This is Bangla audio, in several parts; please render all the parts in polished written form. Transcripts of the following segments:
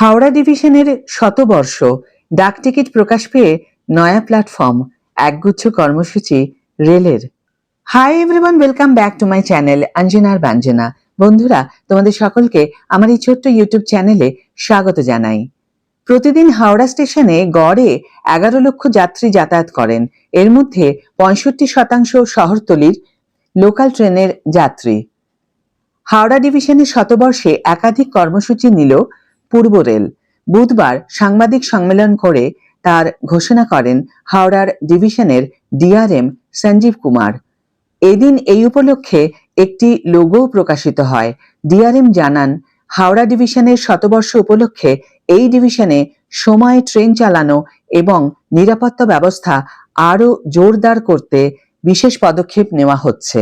হাওড়া ডিভিশনের শতবর্ষ ডাক টিকিট প্রকাশ পেয়ে নয়া প্ল্যাটফর্ম একগুচ্ছ কর্মসূচি রেলের। Hi everyone, welcome back to my channel অঞ্জনার ব্যঞ্জনা। বন্ধুরা, তোমাদের সকলকে আমার এই ছোট্ট ইউটিউব চ্যানেলে স্বাগত জানাই। প্রতিদিন হাওড়া স্টেশনে গড়ে 11 লক্ষ যাত্রী যাতায়াত করেন। এর মধ্যে 65% শহরতলির লোকাল ট্রেনের যাত্রী। হাওড়া ডিভিশনের শতবর্ষে একাধিক কর্মসূচি নিল পূর্ব রেল। বুধবার সাংবাদিক সম্মেলন করে তার ঘোষণা করেন হাওড়ার ডিভিশনের ডিআরএম সঞ্জীব কুমার। এদিন এই উপলক্ষে একটি লোগো প্রকাশিত হয়। ডিআরএম জানান, হাওড়া ডিভিশনের শতবর্ষ উপলক্ষে এই ডিভিশনে সময়ে ট্রেন চালানো এবং নিরাপত্তা ব্যবস্থা আরও জোরদার করতে বিশেষ পদক্ষেপ নেওয়া হচ্ছে।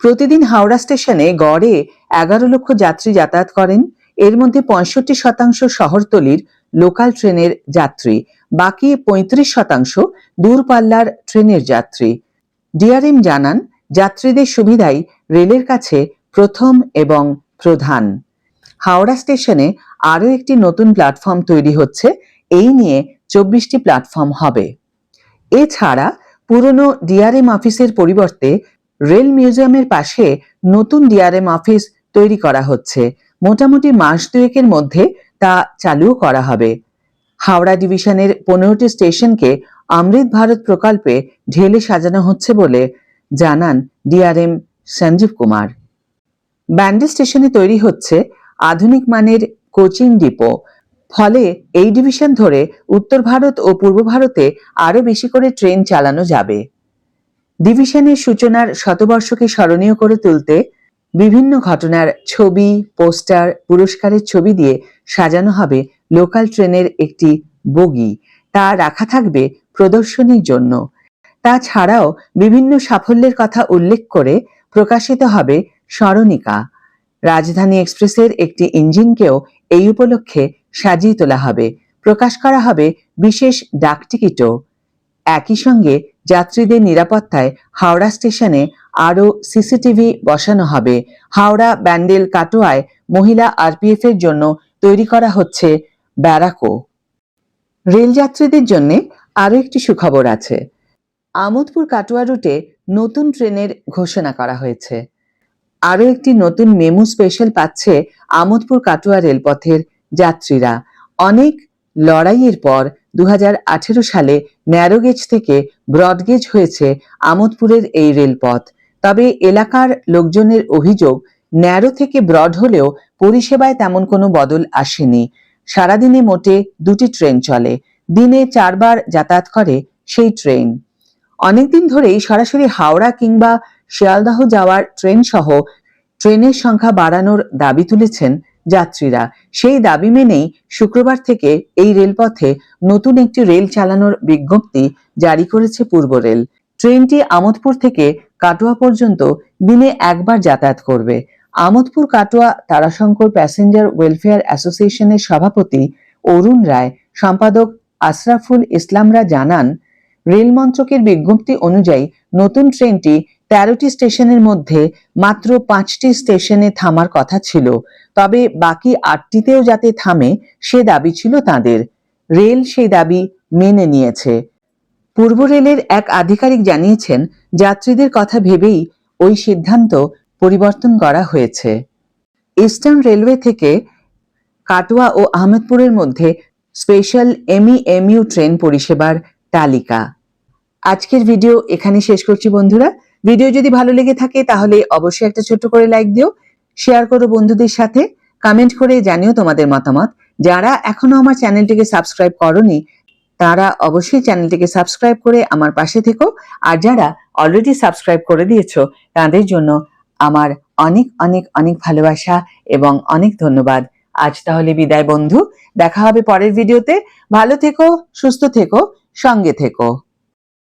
প্রতিদিন হাওড়া স্টেশনে গড়ে 11 লক্ষ যাত্রী যাতায়াত করেন। এর মধ্যে 65% শহরতলির লোকাল ট্রেনের যাত্রী, বাকি 35% দূরপাল্লার ট্রেনের যাত্রী। ডিআরএম জানান, যাত্রীদের সুবিধাই রেলের কাছে প্রথম এবং প্রধান। হাওড়া স্টেশনে আরও একটি নতুন প্ল্যাটফর্ম তৈরি হচ্ছে। এই নিয়ে 24টি প্ল্যাটফর্ম হবে। এছাড়া পুরনো ডিআরএম অফিসের পরিবর্তে রেল মিউজিয়ামের পাশে নতুন ডিআরএম অফিস তৈরি করা হচ্ছে। মোটামুটি মাস দুয়েকের মধ্যে তা চালুও করা হবে। হাওড়া ডিভিশনের 15টি স্টেশনকে অমৃত ভারত প্রকল্পে ঢেলে সাজানো হচ্ছে বলে জানান ডিআরএম সঞ্জীব কুমার। ব্যান্ডে স্টেশনে তৈরি হচ্ছে আধুনিক মানের কোচিং ডিপো। ফলে এই ডিভিশন ধরে উত্তর ভারত ও পূর্ব ভারতে আরও বেশি করে ট্রেন চালানো যাবে। ডিভিশনের সূচনার শতবর্ষকে স্মরণীয় করে তুলতে বিভিন্ন ঘটনার ছবি, পোস্টার, পুরস্কারের ছবি দিয়ে সাজানো হবে লোকাল ট্রেনের একটি বগি। তা রাখা থাকবে প্রদর্শনীর জন্য। তাছাড়াও বিভিন্ন সাফল্যের কথা উল্লেখ করে প্রকাশিত হবে স্মরণিকা। রাজধানী এক্সপ্রেসের একটি ইঞ্জিনকেও এই উপলক্ষে সাজিয়ে তোলা হবে। প্রকাশ করা হবে বিশেষ ডাক টিকিটও। একই সঙ্গে যাত্রীদের নিরাপত্তায় হাওড়া স্টেশনে আরও সিসিটিভি বসানো হবে। হাওড়া, ব্যান্ডেল, কাটোয়ায় মহিলা আরপিএফ এর জন্য তৈরি করা হচ্ছে ব্যারাকও। রেল যাত্রীদের জন্য আরও একটি সুখবর আছে। আমোদপুর কাটোয়া রুটে নতুন ট্রেনের ঘোষণা করা হয়েছে। আরও একটি নতুন মেমু স্পেশাল পাচ্ছে আমোদপুর কাটোয়া রেলপথের যাত্রীরা। অনেক লড়াইয়ের পর 2018 সালে ন্যারোগেজ থেকে ব্রডগেজ হয়েছে আমোদপুরের এই রেলপথ। তবে এলাকার লোকজনের অভিযোগ, ন্যারো থেকে ব্রড হলেও পরিষেবায় তেমন কোনো বদল আসেনি। সারাদিনে মোটে 2টি ট্রেন চলে। দিনে 4 বার যাতায়াত করে সেই ট্রেন। অনেকদিন ধরেই সরাসরি হাওড়া কিংবা শিয়ালদহ যাওয়ার ট্রেন সহ ট্রেনের সংখ্যা বাড়ানোর দাবি তুলেছেন যাত্রীরা। সেই দাবি মেনেই শুক্রবার থেকে এই রেলপথে নতুন একটি রেল চালানোর বিজ্ঞপ্তি জারি করেছে পূর্ব রেল। ট্রেনটি আমোদপুর থেকে কাটোয়া পর্যন্ত দিনে 1 বার যাতায়াত করবে। আমোদপুর কাটোয়া তারাশঙ্কর প্যাসেঞ্জার ওয়েলফেয়ার অ্যাসোসিয়েশনের সভাপতি অরুণ রায়, সম্পাদক আশরাফুল ইসলামরা জানান, রেল মন্ত্রকের বিজ্ঞপ্তি অনুযায়ী নতুন ট্রেনটি 13টি স্টেশনের মধ্যে মাত্র 5টি স্টেশনে থামার কথা ছিল। তবে বাকি 8টিতেও যাতে থামে সে দাবি ছিল তাদের। রেল সেই দাবি মেনে নিয়েছে। পূর্ব রেলের এক আধিকারিক জানিয়েছেন, যাত্রীদের কথা ভেবেই ওই সিদ্ধান্ত পরিবর্তন করা হয়েছে। ইস্টার্ন রেলওয়ে থেকে কাটোয়া ও আহমেদপুরের মধ্যে স্পেশাল এমইএমইউ ট্রেন পরিষেবার তালিকা। আজকের ভিডিও এখানে শেষ করছি বন্ধুরা। ভিডিও যদি ভালো লেগে থাকে তাহলে অবশ্যই একটা ছোট্ট করে লাইক দিও, শেয়ার করো বন্ধুদের সাথে, কমেন্ট করে জানিও তোমাদের মতামত। যারা এখনো আমার চ্যানেলটিকে সাবস্ক্রাইব করোনি তারা অবশ্যই চ্যানেলটিকে সাবস্ক্রাইব করে আমার পাশে থেকো। আর যারা অলরেডি সাবস্ক্রাইব করে দিয়েছো তাদের জন্য আমার অনেক অনেক অনেক ভালোবাসা এবং অনেক ধন্যবাদ। আজ তাহলে বিদায় বন্ধু, দেখা হবে পরের ভিডিওতে। ভালো থেকো, সুস্থ থেকো, সঙ্গে থেকো।